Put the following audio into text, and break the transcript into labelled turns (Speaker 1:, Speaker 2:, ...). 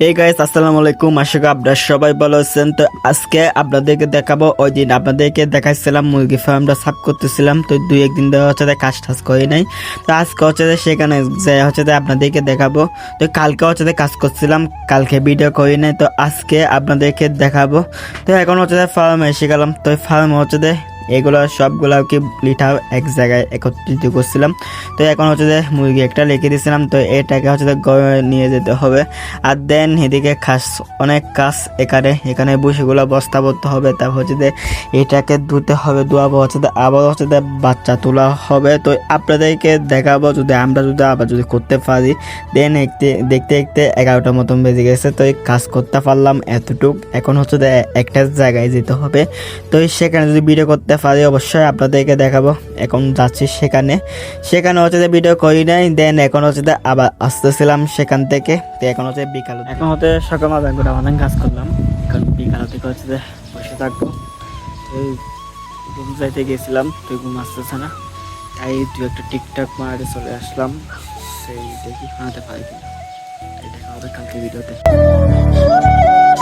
Speaker 1: এই গাইস আসসালামু আলাইকুম, আশা করি আপনারা সবাই ভালো আছেন। তো আজকে আপনাদেরকে দেখাবো, ওই দিন আপনাদেরকে দেখাইছিলাম মুরগি ফার্মটা সাফ করতেছিলাম। তো দুই একদিন ধরে হচ্ছে কাজ টাজ করি নাই। তো আজকে হচ্ছে সেখানে যে হচ্ছে আপনাদেরকে দেখাবো। তো কালকে হচ্ছে কাজ করছিলাম, কালকে ভিডিও করি নাই, তো আজকে আপনাদেরকে দেখাবো। তো এখন হচ্ছে ফার্মে এসে গেলাম। তো ফার্মে হচ্ছে এগুলো সবগুলোকে লিঠা এক জায়গায় একত্রিত করছিলাম। তো এখন হচ্ছে মুরগি একটা রেখে দিয়েছিলাম। তো এটাকে হচ্ছে ঘরে নিয়ে যেতে হবে। আর দেন এদিকে অনেক কাজ এখানে বসেগুলো বস্তা ভরতে হবে। তারপর হচ্ছে এটাকে ধুতে হবে, ধোয়াবো হচ্ছে আবার হচ্ছে বাচ্চা তোলা হবে। তো আপনাদেরকে দেখাবো যদি আবার করতে পারি। দেন দেখতে দেখতে 11টার মতন বেজে গেছে। তো এই কাজ করতে পারলাম এতটুক। এখন হচ্ছে একটা জায়গায় যেতে হবে। তো সেখানে যদি ভিডিও করতে পারি অবশ্যই আপনাদেরকে দেখাবো। এখন যাচ্ছি সেখানে হচ্ছে ভিডিও করি নাই। দেন এখন হচ্ছে আবার আসতেছিলাম সেখান থেকে। তো এখন হচ্ছে বিকাল, এখন হচ্ছে সকাল অনেক কাজ করলাম। এখন বিকাল থেকে হচ্ছে বসে থাকবো। এই ঘুম যাইতে গেছিলাম, তুই ঘুম আসতেছে না, তাই তুই একটা টিকটক মারে চলে আসলাম। সেই দেখি বানাতে পারি কিনা, এটা হবে কালকে ভিডিওতে।